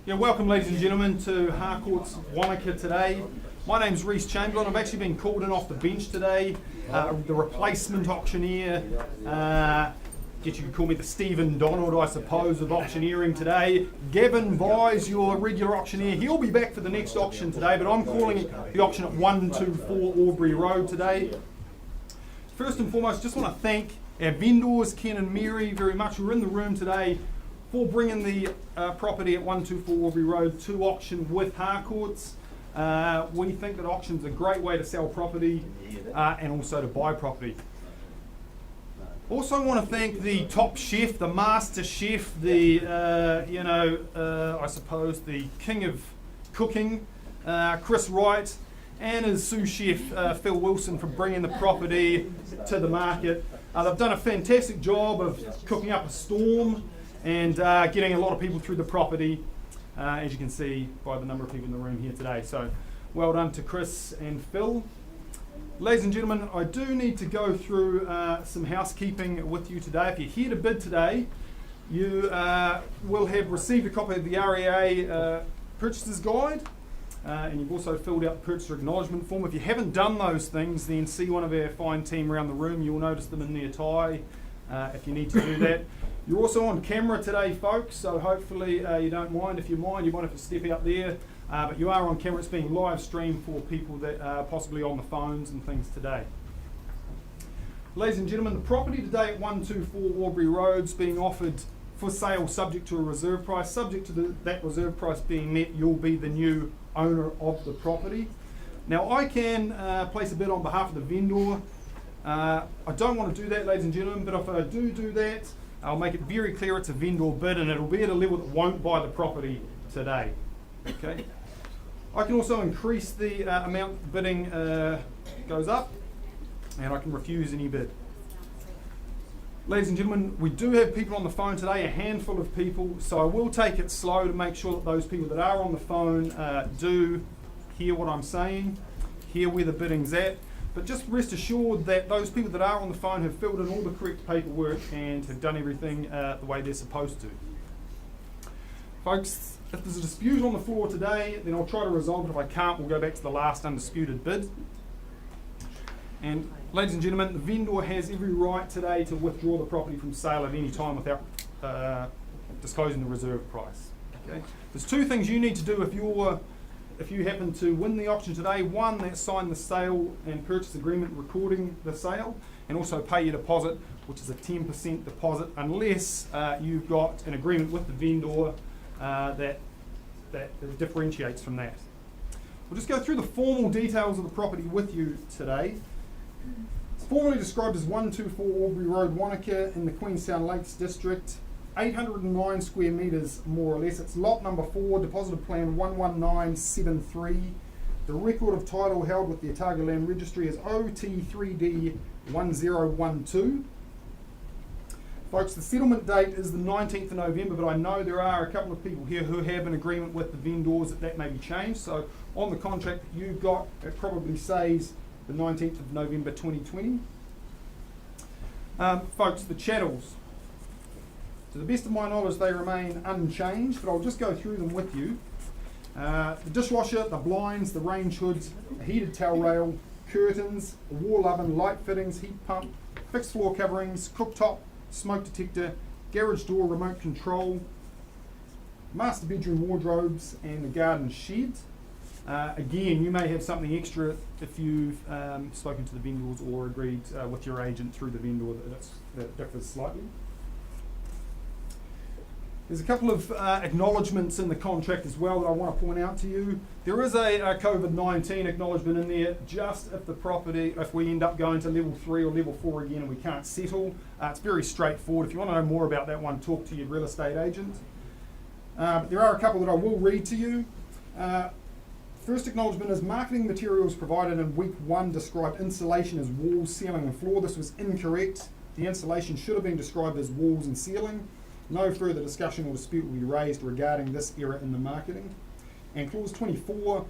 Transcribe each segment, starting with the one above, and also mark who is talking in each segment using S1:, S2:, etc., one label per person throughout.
S1: Yeah, welcome ladies and gentlemen to Harcourts Wanaka today. My name's Reece Chamberlain. I've actually been called in off the bench today, the replacement auctioneer. You could call me the Stephen Donald, I suppose, of auctioneering today. Gavin Vise, your regular auctioneer, he'll be back for the next auction today, but I'm calling it the auction at 124 Aubrey Road today. First and foremost, just want to thank our vendors, Ken and Mary, very much, who are in the room today for bringing the property at 124 Aubrey Road to auction with Harcourts. We think that auction's a great way to sell property and also to buy property. Also want to thank the top chef, the master chef, the, I suppose the king of cooking, Chris Wright, and his sous chef, Phil Wilson, for bringing the property to the market. They've done a fantastic job of cooking up a storm and getting a lot of people through the property, as you can see by the number of people in the room here today. So well done to Chris and Phil. Ladies and gentlemen, I do need to go through some housekeeping with you today. If you're here to bid today, you will have received a copy of the REA Purchaser's Guide, and you've also filled out the Purchaser Acknowledgement form. If you haven't done those things, then see one of our fine team around the room. You'll notice them in their tie if you need to do that. You're also on camera today, folks, so hopefully you don't mind. If you mind, you might have to step out there. But you are on camera. It's being live streamed for people that are possibly on the phones and things today. Ladies and gentlemen, the property today at 124 Aubrey Road is being offered for sale subject to a reserve price. Subject to that reserve price being met, you'll be the new owner of the property. Now, I can place a bid on behalf of the vendor. I don't want to do that, ladies and gentlemen, but if I do that, I'll make it very clear it's a vendor bid, and it'll be at a level that won't buy the property today. Okay. I can also increase the amount bidding goes up, and I can refuse any bid. Ladies and gentlemen, we do have people on the phone today, a handful of people, so I will take it slow to make sure that those people that are on the phone do hear what I'm saying, hear where the bidding's at. But just rest assured that those people that are on the phone have filled in all the correct paperwork and have done everything the way they're supposed to. Folks, if there's a dispute on the floor today, then I'll try to resolve it. If I can't, we'll go back to the last undisputed bid. And ladies and gentlemen, the vendor has every right today to withdraw the property from sale at any time without disclosing the reserve price. Okay? There's two things you need to do if you happen to win the auction today. One, that's sign the sale and purchase agreement recording the sale, and also pay your deposit, which is a 10% deposit, unless you've got an agreement with the vendor that differentiates from that. We'll just go through the formal details of the property with you today. It's formally described as 124 Aubrey Road, Wanaka, in the Queenstown Lakes District. 809 square metres, more or less. It's lot number 4, deposited plan 11973. The record of title held with the Otago Land Registry is OT3D1012. Folks, the settlement date is the 19th of November, but I know there are a couple of people here who have an agreement with the vendors that may be changed. So on the contract that you've got, it probably says the 19th of November 2020. Folks, the chattels. To the best of my knowledge, they remain unchanged, but I'll just go through them with you. The dishwasher, the blinds, the range hoods, a heated towel rail, curtains, a wall oven, light fittings, heat pump, fixed floor coverings, cooktop, smoke detector, garage door, remote control, master bedroom wardrobes, and the garden shed. Again, you may have something extra if you've spoken to the vendors or agreed with your agent through the vendor that differs slightly. There's a couple of acknowledgements in the contract as well that I want to point out to you. There is a COVID-19 acknowledgement in there, just if the property, if we end up going to level 3 or level 4 again and we can't settle. It's very straightforward. If you want to know more about that one, talk to your real estate agent. There are a couple that I will read to you. First acknowledgement is marketing materials provided in week 1 described insulation as walls, ceiling and floor. This was incorrect. The insulation should have been described as walls and ceiling. No further discussion or dispute will be raised regarding this error in the marketing. And clause 24,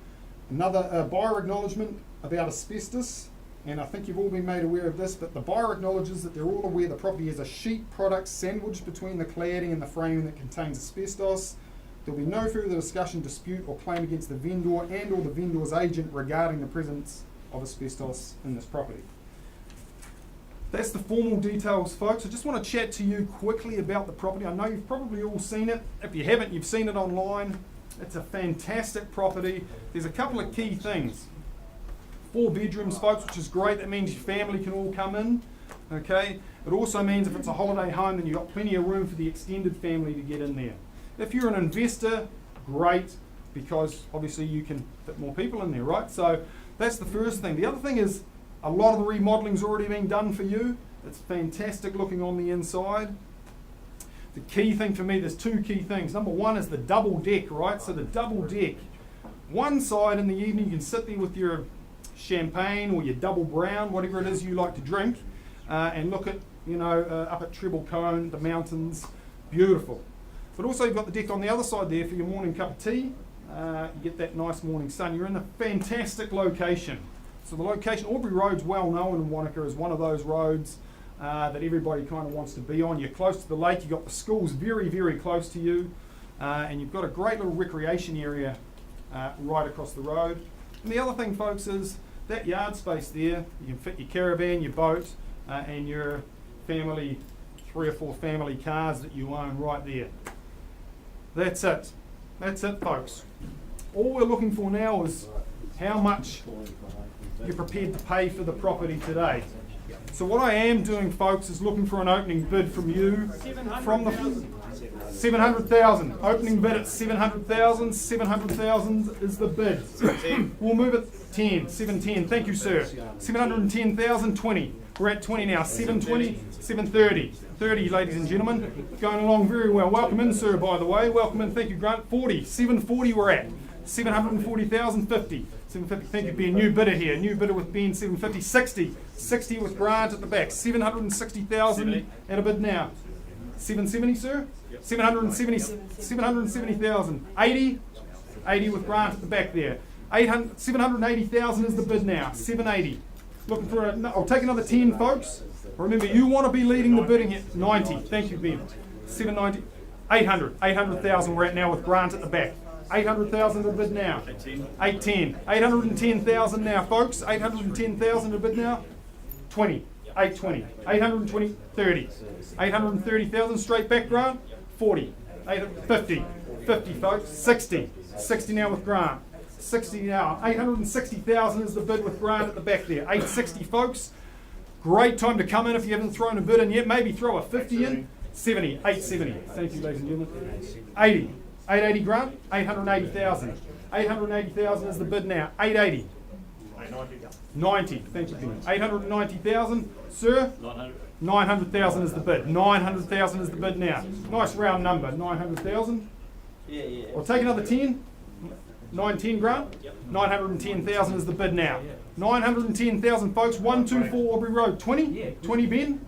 S1: another buyer acknowledgement about asbestos. And I think you've all been made aware of this, but the buyer acknowledges that they're all aware the property has a sheet product sandwiched between the cladding and the framing that contains asbestos. There will be no further discussion, dispute or claim against the vendor and or the vendor's agent regarding the presence of asbestos in this property. That's the formal details, folks. I just want to chat to you quickly about the property. I know you've probably all seen it. If you haven't, you've seen it online. It's a fantastic property. There's a couple of key things. 4 bedrooms, folks, which is great. That means your family can all come in. Okay. It also means if it's a holiday home, then you've got plenty of room for the extended family to get in there. If you're an investor, great, because obviously you can fit more people in there, right? So that's the first thing. The other thing is a lot of the remodeling's already been done for you. It's fantastic looking on the inside. The key thing for me, there's 2 key things. Number 1 is the double deck, right? So the double deck. One side in the evening, you can sit there with your champagne or your double brown, whatever it is you like to drink, and look at, up at Treble Cone, the mountains, beautiful. But also you've got the deck on the other side there for your morning cup of tea. You get that nice morning sun. You're in a fantastic location. So the location, Aubrey Road's well known in Wanaka as one of those roads that everybody kind of wants to be on. You're close to the lake, you've got the schools very, very close to you, and you've got a great little recreation area right across the road. And the other thing, folks, is that yard space there. You can fit your caravan, your boat, and your family, 3 or 4 family cars that you own right there. That's it. That's it, folks. All we're looking for now is how much you're prepared to pay for the property today. So what I am doing, folks, is looking for an opening bid from you. From the 700,000. Opening bid at 700,000. 700,000 is the bid. We'll move it 10. 710. Thank you, sir. 710,000. 20. We're at 20 now. 720. 730. 30, ladies and gentlemen. Going along very well. Welcome in, sir, by the way. Welcome in. Thank you, Grant. 40. 740 we're at. 740,000. 50. 750. Thank you, Ben. New bidder here. New bidder with Ben. 750. 60. 60 with Grant at the back. 760,000 at a bid now. 770, sir? Yep. 770,000. 80. 80 with Grant at the back there. 780,000 is the bid now. 780. Looking for I'll take another 10, folks. Remember, you want to be leading the bidding at 90. Thank you, Ben. 790. 800. 800,000 we're at now with Grant at the back. 800,000 a bid now. 810. 810,000 now, folks. 810,000 a bid now. 20. 820. 820. 30. 830,000 straight back, Grant. 40. 50. 50, folks. 60. 60 now with Grant. 60 now. 860,000 is the bid with Grant at the back there. 860, folks. Great time to come in if you haven't thrown a bid in yet. Maybe throw a 50 in. 70. 870. Thank you, ladies and gentlemen. 80. 880, Grant. 880,000. 880,000 is the bid now. 880. 90. Thank you, Ben. 890,000. Sir? 900,000 is the bid. 900,000 is the bid now. Nice round number. 900,000.
S2: Yeah.
S1: I'll take another 10. 910, Grant. 910,000 is the bid now. 910,000, folks. 124 Aubrey Road. 20? 20, Ben?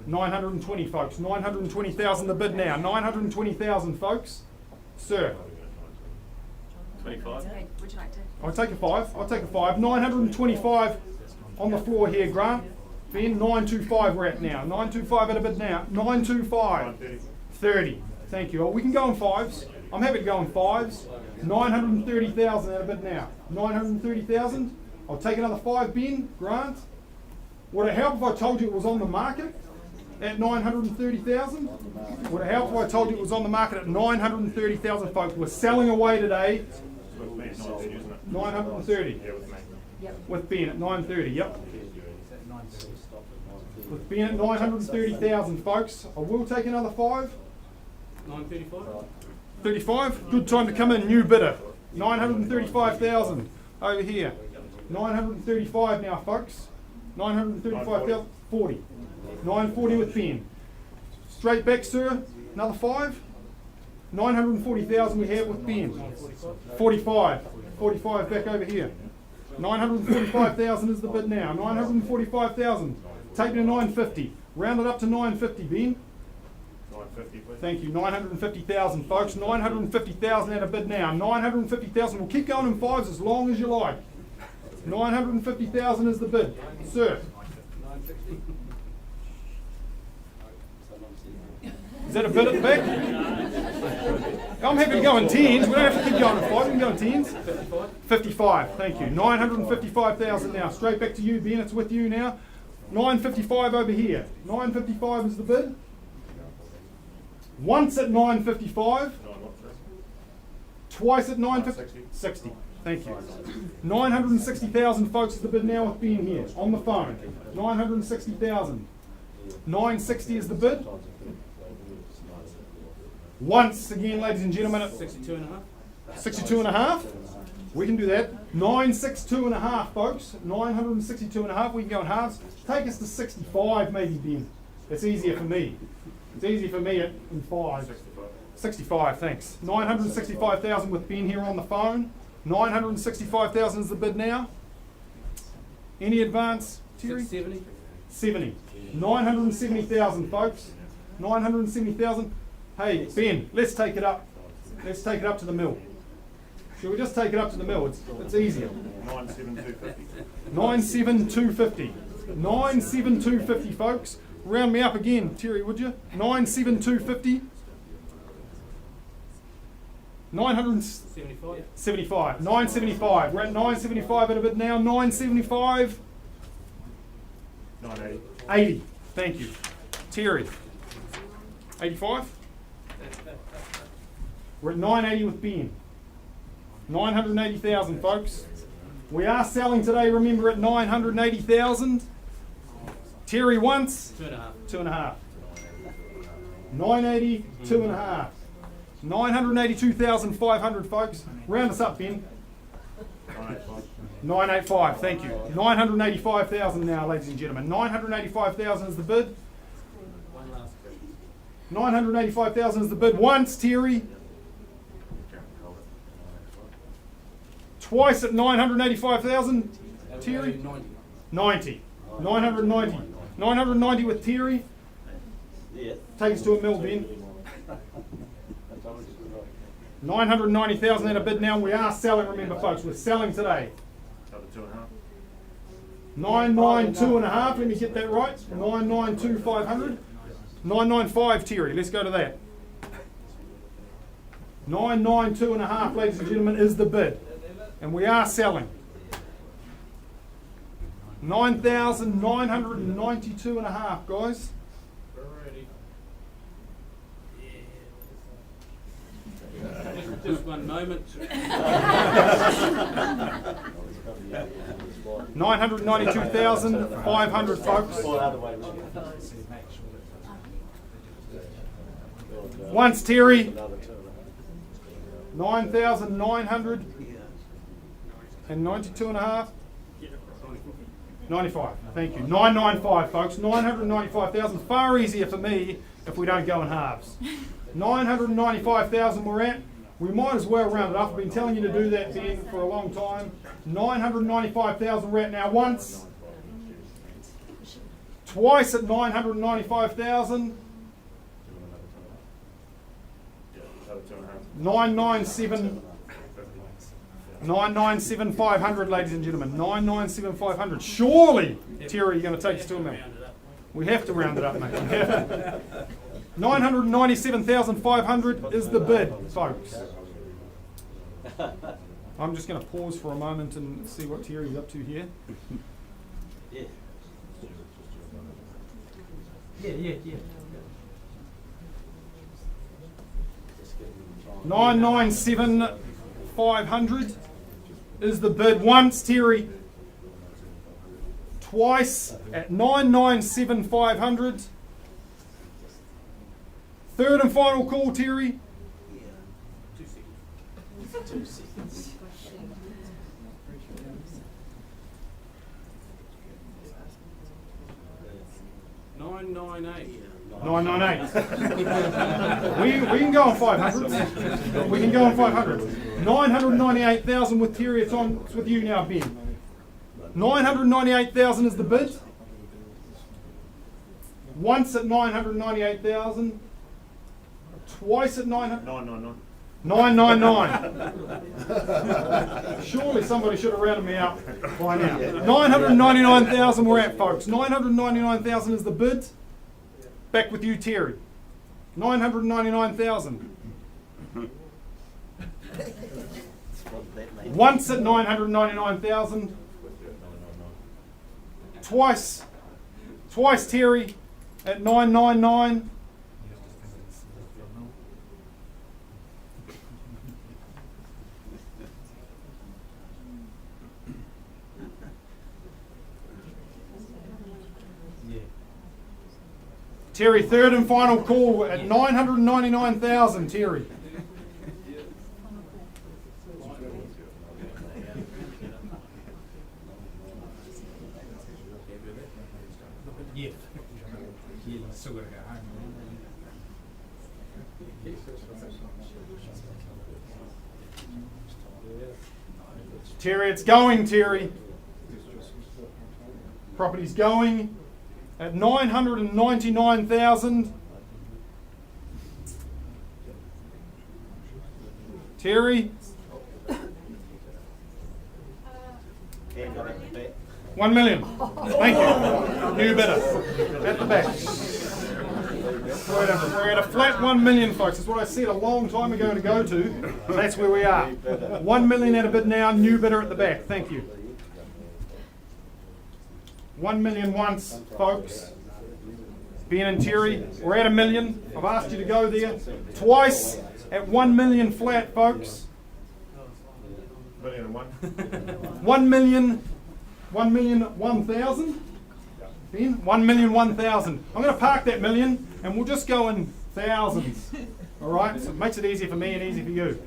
S1: 920, folks. 920,000 the bid now. 920,000, folks. Sir?
S2: 25.
S3: Would you like to?
S1: I'll take a 5. I'll take a 5. 925 on the floor here, Grant. Ben, 925 we're at now. 925 at a bid now. 925. 30. Thank you. We can go in 5s. I'm happy to go in 5s. 930,000 at a bid now. 930,000. I'll take another 5, Ben. Grant. Would it help if I told you it was on the market at 930,000? Would it help if I told you it was on the market at 930,000, folks? We're selling away today. 930.
S3: Yep.
S1: With Ben at 930. Yep. With Ben at 930,000, folks. I will take another 5.
S2: 935.
S1: 35. Good time to come in. New bidder. 935,000 over here. 935 now, folks. 935,000. 40. 940 with Ben. Straight back, sir. Another 5. 940,000 we have with Ben. 45. 45 back over here. 945,000 is the bid now. 945,000. Take me to 950. Round it up to 950, Ben.
S2: 950, please.
S1: Thank you. 950,000, folks. 950,000 at a bid now. 950,000. We'll keep going in 5s as long as you like. 950,000 is the bid. Sir. Is that a bid at the back? I'm happy to go in tens. We don't have to keep going in five. We can go in tens. 55. Thank you. 955,000 now. Straight back to you, Ben. It's with you now. 955 over here. 955 is the bid. Once at 955. Twice at 950. 60. Thank you. 960,000 folks is the bid now with Ben here on the phone. 960,000. 960 is the bid. Once again, ladies and gentlemen, at
S2: 62 and a half.
S1: 62 and a half. We can do that. 962 and a half, folks. 962 and a half. We can go in halves. Take us to 65, maybe, Ben. It's easier for me. It's easier for me in five. 65, thanks. 965,000 with Ben here on the phone. 965,000 is the bid now. Any advance, Terry?
S2: 70.
S1: 70. 970,000, folks. 970,000. Hey, Ben, let's take it up. Let's take it up to the mill. Should we just take it up to the mill? It's easier.
S2: 97250.
S1: 97250. 97250, folks. Round me up again, Terry, would you? 97250.
S2: 75.
S1: 975. 975. We're at 975 at a bid now. 975.
S2: 980.
S1: 80. Thank you. Terry. 85. We're at 980 with Ben. 980,000, folks. We are selling today, remember, at 980,000. Terry once.
S2: 2.5.
S1: 2.5. 980, 2.5. 982,500, folks. Round us up, Ben.
S2: 985.
S1: 985, thank you. 985,000 now, ladies and gentlemen. 985,000 is the bid.
S2: One last bid.
S1: 985,000 is the bid once, Terry. Twice at 985,000, Terry.
S2: 90.
S1: 90. 990. 990 with Terry.
S2: Yeah.
S1: Take us to a mill, Ben. 990,000 at a bid now. We are selling, remember, folks. We're selling today.
S2: Another 2.5.
S1: 992.5. Let me get that right. 992,500. 995, Terry. Let's go to that. 992.5, ladies and gentlemen, is the bid. And we are selling. 9,992.5, guys.
S2: Alrighty. Just one moment.
S1: 992,500, folks. Once, Terry. 9,992.5. 95. Thank you. 995, folks. 995,000. Far easier for me if we don't go in halves. 995,000 we're at. We might as well round it up. I've been telling you to do that, Ben, for a long time. 995,000 we're at now. Once. Twice at 995,000. 997. 997,500, ladies and gentlemen. 997,500. Surely, Terry, you're going to take us to a million. We have to round it up, mate. 997,500 is the bid, folks. I'm just going to pause for a moment and see what Terry's up to here.
S2: Yeah.
S1: 997,500 is the bid. Once, Terry. Twice at 997,500. Third and final call, Terry.
S2: 2 seconds. 998.
S1: 998. we can go on 500. We can go on 500. 998,000 with Terry. It's with you now, Ben. 998,000 is the bid. Once at 998,000. Twice at 999. 999. Surely somebody should have rounded me up by now. 999,000 we're at, folks. 999,000 is the bid. Back with you, Terry. 999,000. Once at 999,000. Twice Terry at 999. Terry, third and final call at 999,000, Terry.
S3: Yeah. Yeah, you still gotta go home.
S1: Terry, it's going, Terry. Property's going at 999,000. Terry. 1 million. Thank you. New bidder. At the back. We're at a flat 1 million, folks. That's what I said a long time ago to go to. That's where we are. 1 million at a bid now, new bidder at the back. Thank you. 1 million once, folks. Ben and Terry, we're at a million. I've asked you to go there. Twice at 1 million flat, folks. 1 million 1,000. Ben, 1 million 1,000. I'm going to park that million and we'll just go in thousands. Alright, so it makes it easier for me and easy for you.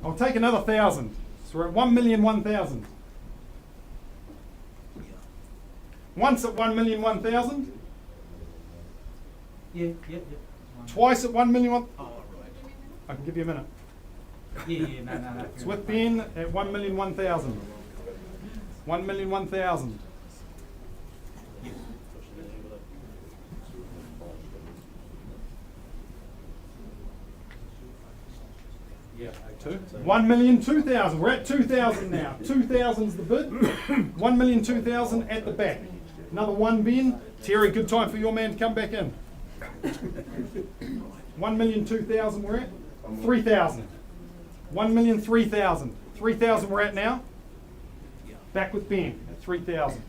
S1: I'll take another 1,000. So we're at 1 million 1,000. Once at 1 million 1,000.
S3: Yeah.
S1: Twice at 1 million 1.
S3: Oh, right.
S1: I can give you a minute.
S3: Yeah, no.
S1: It's with Ben at 1 million 1,000. 1 million 1,000.
S2: Yeah.
S1: 1 million 2,000. We're at 2,000 now. 2,000's the bid. 1 million 2,000 at the back. Another one, Ben. Terry, good time for your man to come back in. 1 million 2,000 we're at. 3,000. 1 million 3,000. 3,000 we're at now. Back with Ben at 3,000.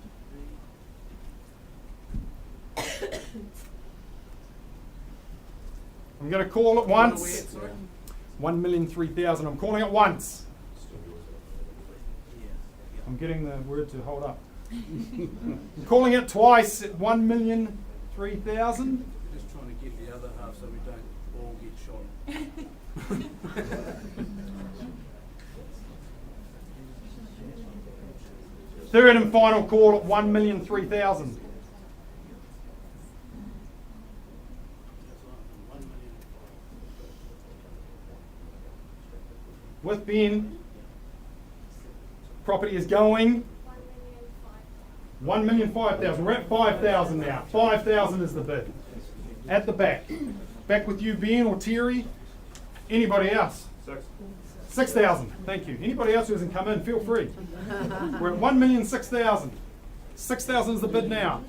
S1: I'm going to call it once. 1 million 3,000. I'm calling it once. I'm getting the word to hold up. I'm calling it twice at 1 million 3,000.
S2: Just trying to get the other half so we don't all get shot.
S1: Third and final call at 1 million 3,000. With Ben, property is going 1 million 5,000. We're at 5,000 now. 5,000 is the bid. At the back. Back with you, Ben or Terry. Anybody else? 6,000. Thank you. Anybody else who hasn't come in, feel free. We're at 1 million 6,000. 6,000 is the bid now.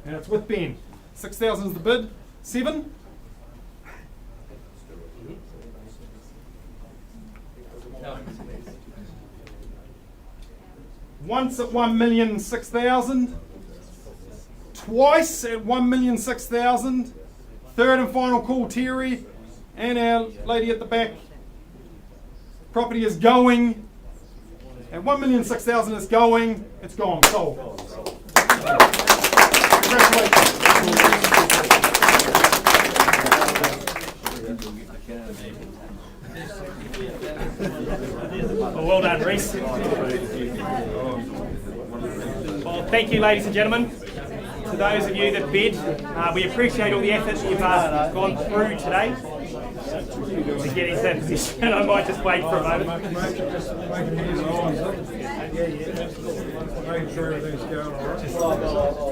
S1: And it's with Ben. 6,000 is the bid. 7. Once at 1 million 6,000. Twice at 1 million 6,000. Third and final call, Terry. And our lady at the back. Property is going. At 1 million 6,000 it's going. It's gone. Sold. Congratulations.
S4: Well done, Reese. Well, thank you, ladies and gentlemen. To those of you that bid, we appreciate all the effort you've gone through today to get into that position. I might just wait for a moment.
S5: Making sure everything's going all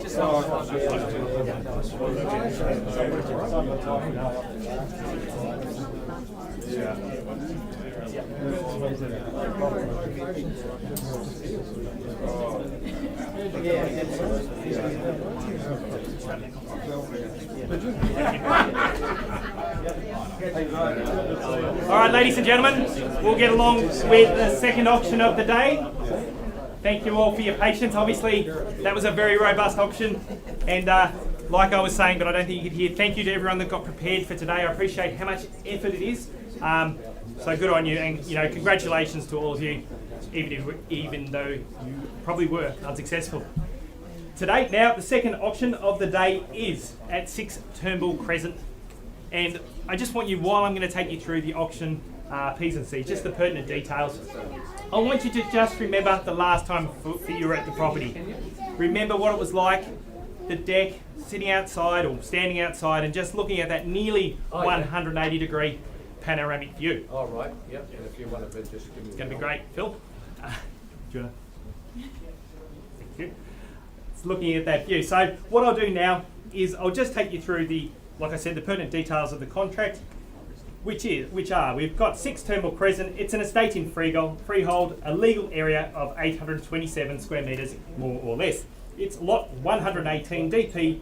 S4: All right, ladies and gentlemen, we'll get along with the second auction of the day. Thank you all for your patience. Obviously, that was a very robust auction, and like I was saying, but I don't think you could hear, thank you to everyone that got prepared for today. I appreciate how much effort it is. So good on you, and congratulations to all of you, even though you probably were unsuccessful. Today, now, the second auction of the day is at 6 Turnbull Crescent. And I just want you, while I'm going to take you through the auction P's and C's, just the pertinent details, I want you to just remember the last time that you were at the property. Remember what it was like, the deck, sitting outside or standing outside and just looking at that nearly 180-degree panoramic view.
S5: All right, yep, and if you want to just give me...
S4: It's going to be great. Phil? Do you want to? Thank you. It's looking at that view. So what I'll do now is I'll just take you through the, like I said, the pertinent details of the contract, which are, we've got 6 Turnbull Crescent. It's an estate in freehold, a legal area of 827 square metres, more or less. It's lot 118, DP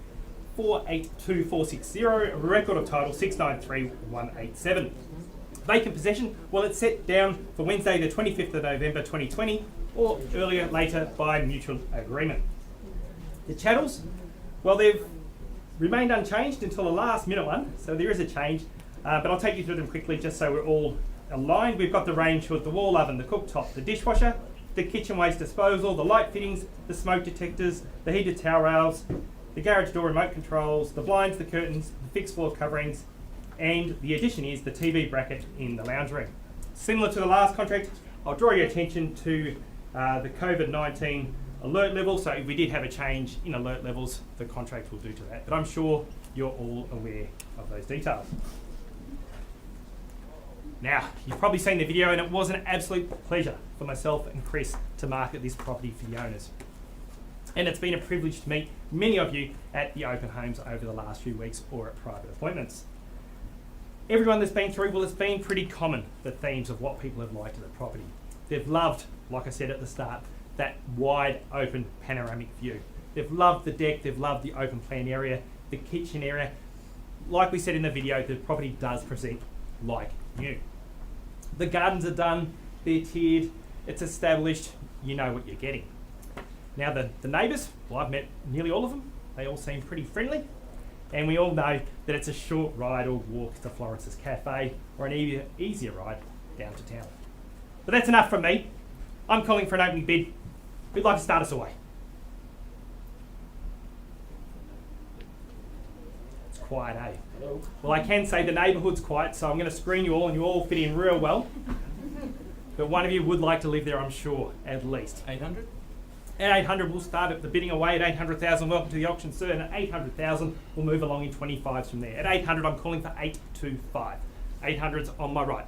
S4: 482460, record of title 693187. Vacant possession, well, it's set down for Wednesday the 25th of November 2020 or earlier later by mutual agreement. The chattels, well, they've remained unchanged until the last minute one, so there is a change, but I'll take you through them quickly just so we're all aligned. We've got the range hood, the wall oven, the cooktop, the dishwasher, the kitchen waste disposal, the light fittings, the smoke detectors, the heated towel rails, the garage door remote controls, the blinds, the curtains, the fixed floor coverings, and the addition is the TV bracket in the lounge room. Similar to the last contract, I'll draw your attention to the COVID-19 alert level, so if we did have a change in alert levels, the contract will do to that, but I'm sure you're all aware of those details. Now, you've probably seen the video and it was an absolute pleasure for myself and Chris to market this property for the owners. And it's been a privilege to meet many of you at the open homes over the last few weeks or at private appointments. Everyone that's been through, well, it's been pretty common, the themes of what people have liked of the property. They've loved, like I said at the start, that wide open panoramic view. They've loved the deck, they've loved the open plan area, the kitchen area. Like we said in the video, the property does present like new. The gardens are done, they're tiered, it's established, you know what you're getting. Now the neighbours, well, I've met nearly all of them, they all seem pretty friendly, and we all know that it's a short ride or walk to Florence's Cafe or an easier ride down to town. But that's enough from me. I'm calling for an opening bid. Who'd like to start us away? It's quiet, eh?
S5: Hello.
S4: Well, I can say the neighbourhood's quiet, so I'm going to screen you all and you all fit in real well. But one of you would like to live there, I'm sure, at least.
S2: 800?
S4: At 800, we'll start at the bidding away at 800,000. Welcome to the auction, sir. And at 800,000, we'll move along in 25s from there. At 800, I'm calling for 825. 800's on my right.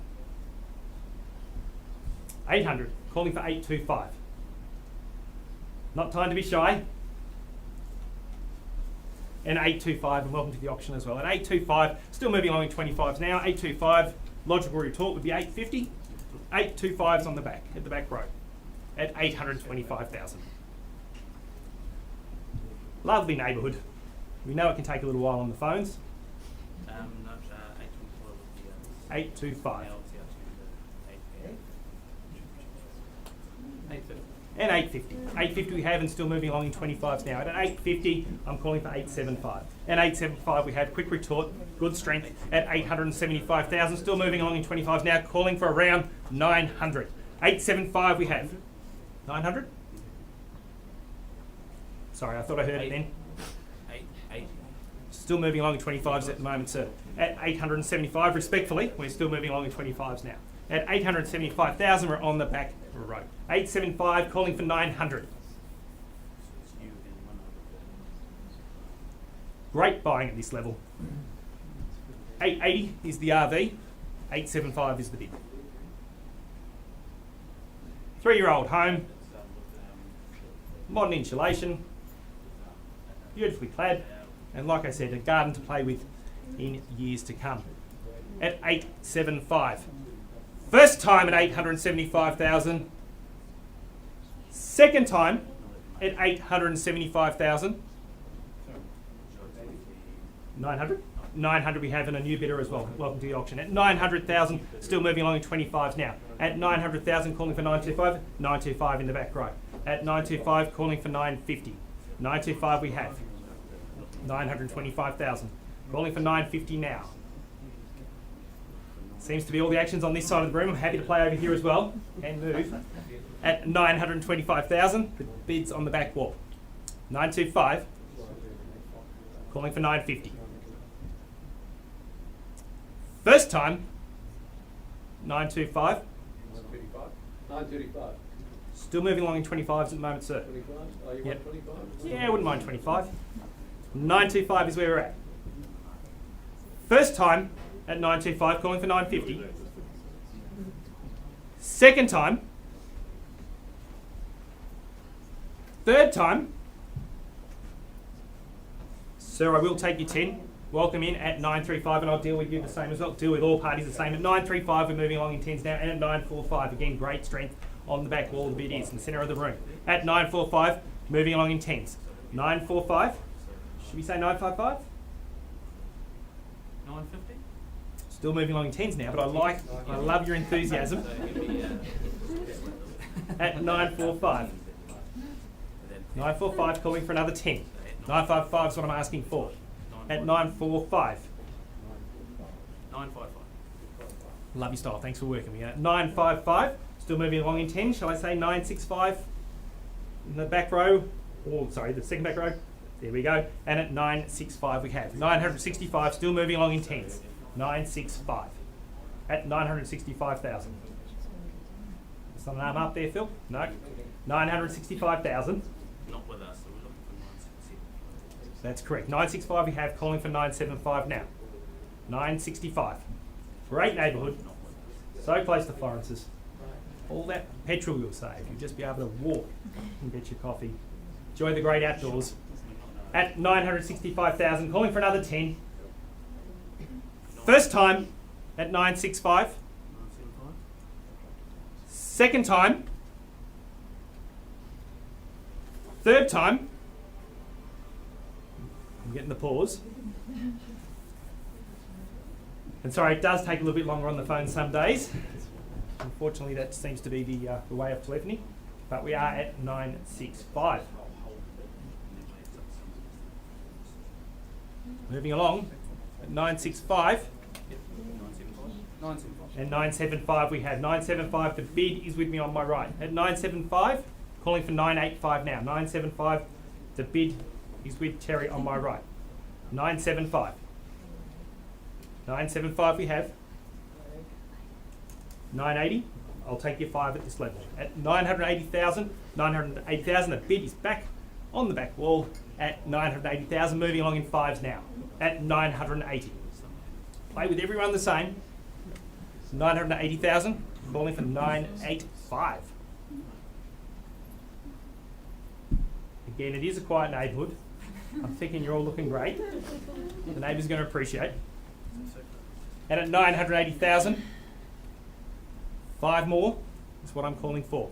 S4: 800, calling for 825. Not time to be shy. And 825, and welcome to the auction as well. At 825, still moving along in 25s now. 825, logical retort would be 850. 825's on the back, at the back row, at 825,000. Lovely neighbourhood. We know it can take a little while on the phones. 825. And 850. 850 we have and still moving along in 25s now. At 850, I'm calling for 875. And 875 we have quick retort, good strength at 875,000. Still moving along in 25s now, calling for around 900. 875 we have. 900? Sorry, I thought I heard it then.
S2: 880.
S4: Still moving along in 25s at the moment, sir. At 875, respectfully, we're still moving along in 25s now. At 875,000, we're on the back row. 875, calling for 900. Great buying at this level. 880 is the RV. 875 is the bid. 3-year-old home. Modern insulation. Beautifully clad. And like I said, a garden to play with in years to come. At 875. First time at 875,000. Second time at 875,000. 900? 900 we have, and a new bidder as well. Welcome to the auction. At 900,000, still moving along in 25s now. At 900,000, calling for 925. 925 in the back row. At 925, calling for 950. 925 we have. 925,000. Calling for 950 now. Seems to be all the actions on this side of the room. I'm happy to play over here as well and move. At 925,000, the bid's on the back wall. 925, calling for 950. First time, 925.
S5: 935.
S4: Still moving along in 25s at the moment, sir.
S5: 25? Oh, you
S4: Yep.
S5: want 25?
S4: Yeah, I wouldn't mind 25. 925 is where we're at. First time at 925, calling for 950. Second time. Third time. Sir, I will take your 10. Welcome in at 935, and I'll deal with you the same as well. Deal with all parties the same. At 935, we're moving along in 10s now, and at 945, again, great strength on the back wall. The bid is in the centre of the room. At 945, moving along in 10s. 945. Should we say 955?
S2: 950?
S4: Still moving along in 10s now, but I love your enthusiasm. At 945. 945, calling for another 10. 955 is what I'm asking for. At 945.
S2: 955.
S4: Love your style, thanks for working with me. At 955, still moving along in 10. Shall I say 965 in the back row? Or, sorry, the second back row. There we go. And at 965 we have. 965, still moving along in 10s. 965. At 965,000. Some arm up there, Phil? No. 965,000.
S2: Not with us, so we're looking for 960.
S4: That's correct. 965 we have, calling for 975 now. 965. Great neighbourhood. So close to Florence's. All that petrol you'll save. You'll just be able to walk and get your coffee. Enjoy the great outdoors. At 965,000, calling for another 10. First time at 965.
S2: 975.
S4: Second time. Third time. I'm getting the pause. And sorry, it does take a little bit longer on the phone some days. Unfortunately, that seems to be the way of telephony. But we are at 965. Moving along at 965.
S2: 975.
S4: And 975 we have. 975, the bid is with me on my right. At 975, calling for 985 now. 975, the bid is with Terry on my right. 975. 975 we have. 980, I'll take your 5 at this level. At 980,000, 980,000, the bid is back on the back wall at 980,000, moving along in 5s now. At 980. Play with everyone the same. 980,000, calling for 985. Again, it is a quiet neighbourhood. I'm thinking you're all looking great. The neighbours are going to appreciate. And at 980,000, 5 more is what I'm calling for.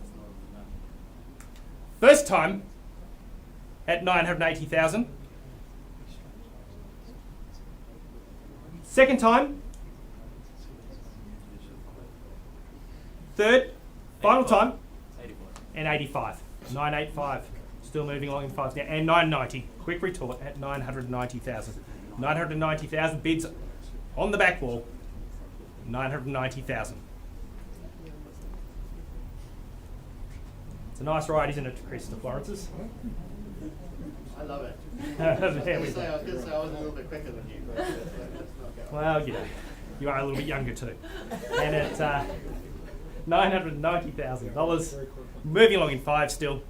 S4: First time at 980,000. Second time. Third, final time,
S2: 85.
S4: and 85. 985. Still moving along in 5s now. And 990. Quick retort at 990,000. 990,000 bids on the back wall. 990,000. It's a nice ride, isn't it, Chris, to Florence's?
S6: I love it.
S4: There we
S6: I was
S4: go.
S6: going to say I was a little bit quicker than you, but let's not go.
S4: Well, you know, you are a little bit younger too. And at $990,000, moving along in 5 still.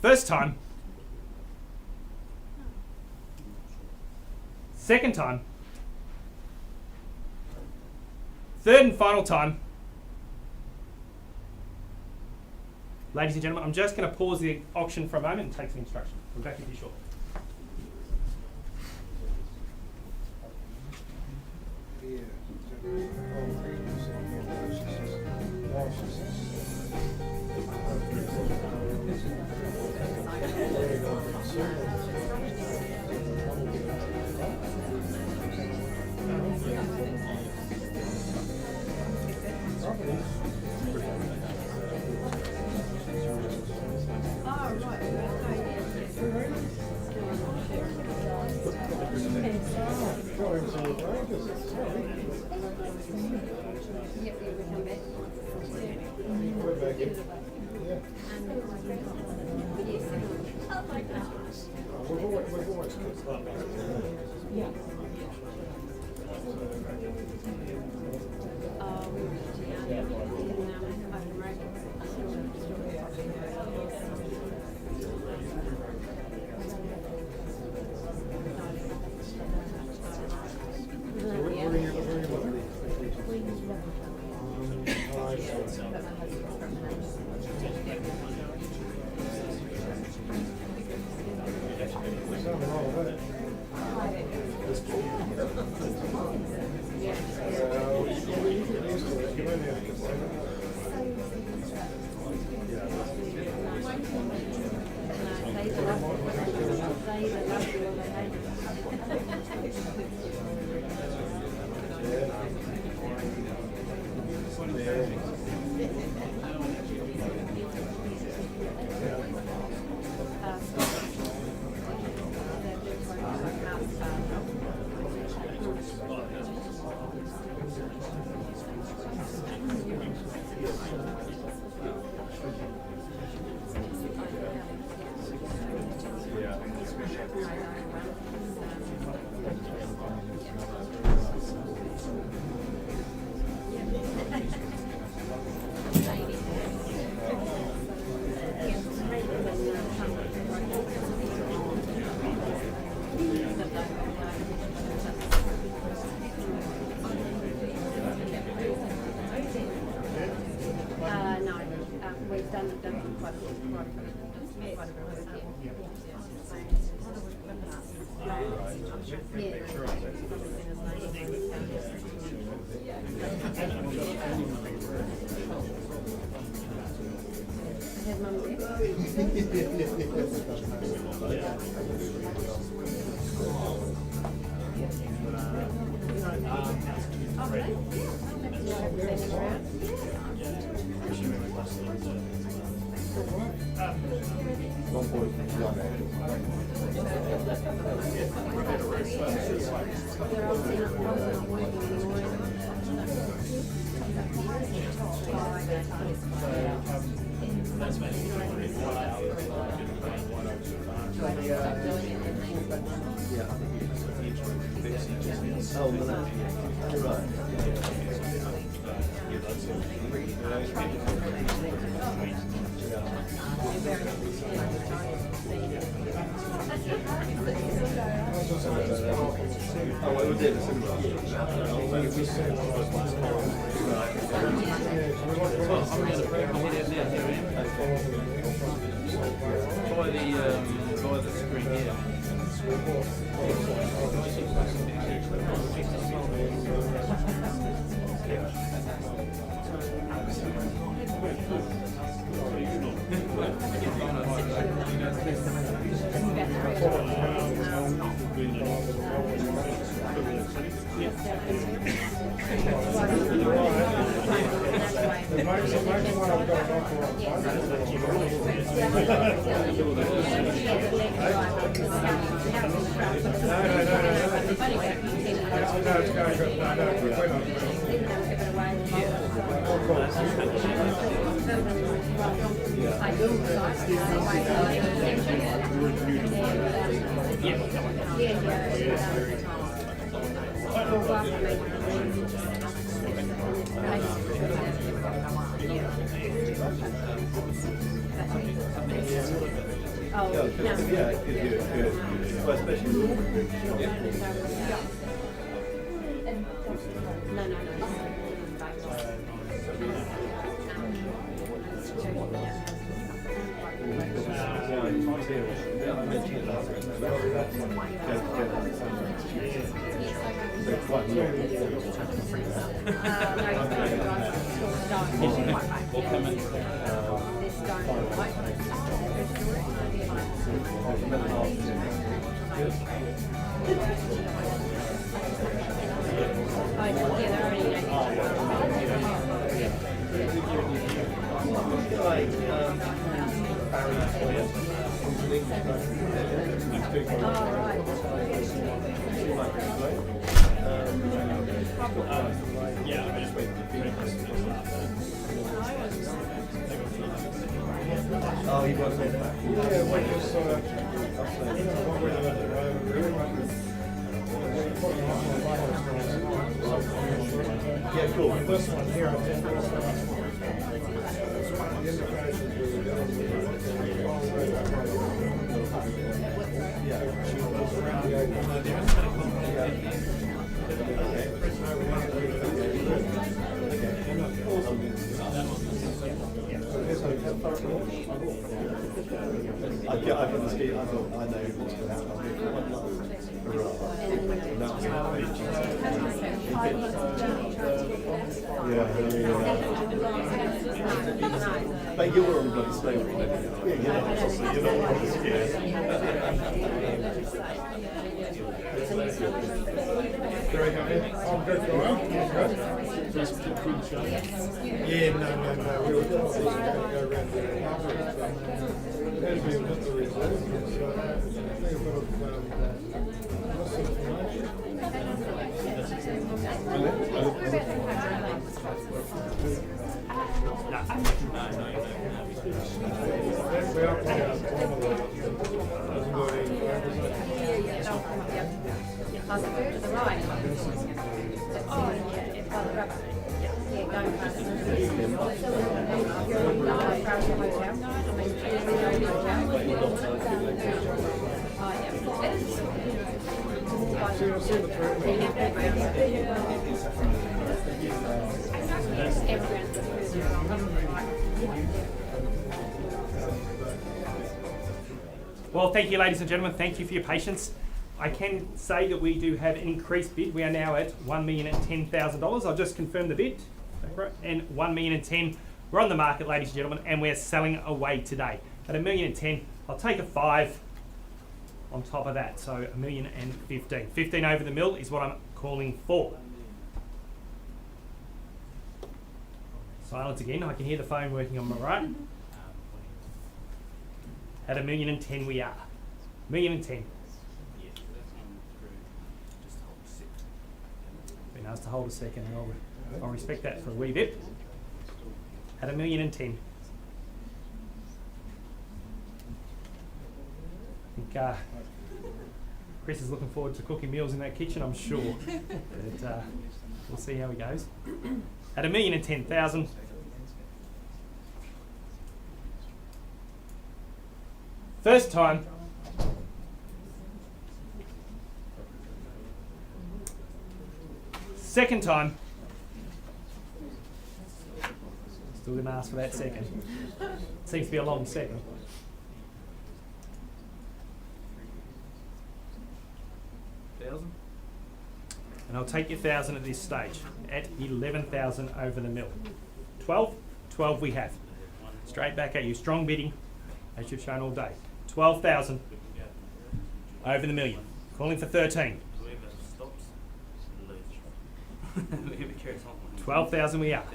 S4: First time. Second time. Third and final time. Ladies and gentlemen, I'm just going to pause the auction for a moment and take some instruction. We'll be back with you shortly.
S7: Yep, we come back.
S8: We're back in. Yeah.
S7: Yes. Oh my gosh.
S8: We've always cooked up.
S7: Yeah. We were we've done quite a bit. Have mum
S3: By the screen here. Oh, no.
S8: Yeah, good. Well, especially. Oh, he was there.
S9: Yeah, we just what we're doing at the moment, really.
S8: Yeah, cool.
S9: This one here, I think the indications we were
S8: I can see, I know what's going to happen. But you were on bloody slavery, you know what I'm
S9: very happy. I'm good for well. Yeah, no. We were probably going to go around the Harcourts. As we went to the reserve, so I think a bit
S7: I'll go to the right. Oh, yeah, it's by the rubber. Yeah, going past the
S4: Well, thank you, ladies and gentlemen. Thank you for your patience. I can say that we do have an increased bid. We are now at $1,010,000. I'll just confirm the bid. And $1,010,000. We're on the market, ladies and gentlemen, and we're selling away today. At $1,010,000, I'll take a 5 on top of that. So $1,015,000. 15 over the mill is what I'm calling for. Silence again. I can hear the phone working on my right. At $1,010,000 we are. $1,010,000. Been asked to hold a second, and I'll respect that for a wee bit. At $1,010,000. I think Chris is looking forward to cooking meals in that kitchen, I'm sure. But we'll see how he goes. At $1,010,000. First time. Second time. Still didn't ask for that second. Seems to be a long second. And I'll take your 1,000 at this stage. At 11,000 over the mill. 12 we have. Straight back at you. Strong bidding, as you've shown all day. 12,000 over the million. Calling for 13. 12,000 we are.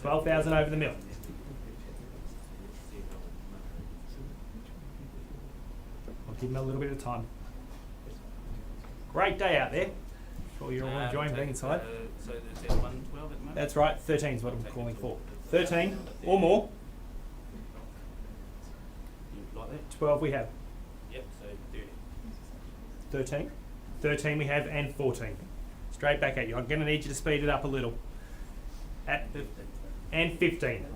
S4: 12,000 over the mill. I'll give them a little bit of time. Great day out there. Sure you're all enjoying being inside.
S2: So there's 112 at the moment?
S4: That's right, 13 is what I'm calling for. 13 or more.
S2: You like that?
S4: 12 we have.
S2: Yep, so 30.
S4: 13. 13 we have, and 14. Straight back at you. I'm going to need you to speed it up a little. At
S2: 15.
S4: and 15.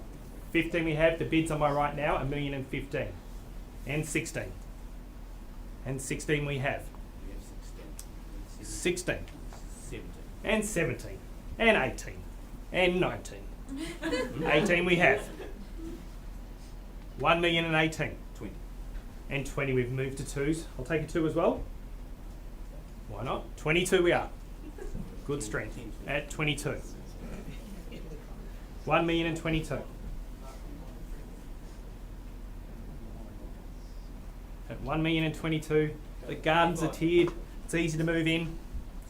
S4: 15 we have. The bids on my right now, $1,015,000. And 16. And 16 we have.
S2: We have
S4: 16.
S2: 17.
S4: And 17. And 18. And 19. 18 we have. 1,018,000.
S2: 20.
S4: And 20 we've moved to 2s. I'll take a 2 as well. Why not? 22 we are. Good strength. At 22. 1,022,000. At 1,022,000. The gardens are tiered. It's easy to move in.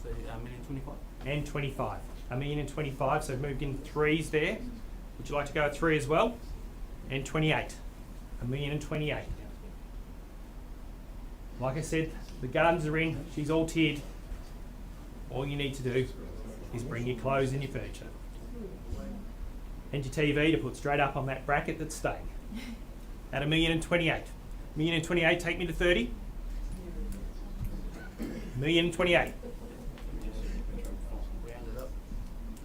S2: So 1,025,000.
S4: And 25. 1,025,000. So we've moved in 3s there. Would you like to go at 3 as well? And 28. 1,028,000. Like I said, the gardens are in. She's all tiered. All you need to do is bring your clothes and your furniture. And your TV to put straight up on that bracket that's staying. At $1,028,000. $1,028,000 take me to 30. $1,028,000.
S2: Round it up.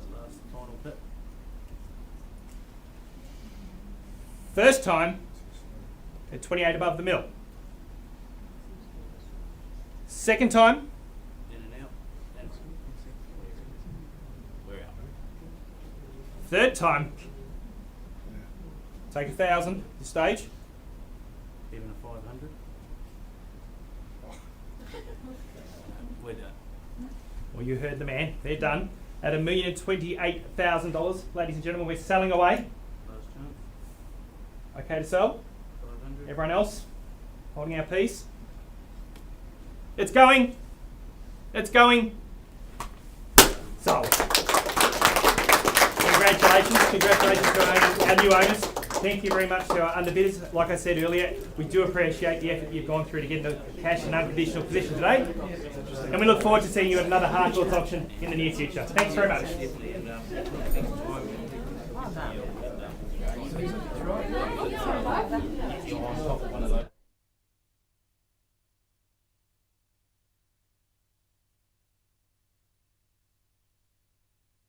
S2: The last final bit.
S4: First time at 28 above the mill. Second time,
S2: In and out. And we're out.
S4: third time, take 1,000 the stage.
S2: Even a 500. We're done.
S4: Well, you heard the man. They're done. At $1,028,000, ladies and gentlemen, we're selling away.
S2: Last chance.
S4: Okay to sell?
S2: 500.
S4: Everyone else holding our peace? It's going. It's going. Sold. Congratulations. Congratulations to our new owners. Thank you very much to our underbidders. Like I said earlier, we do appreciate the effort you've gone through to get into cash and unconditional position today. And we look forward to seeing you at another Harcourts auction in the near future. Thanks very much.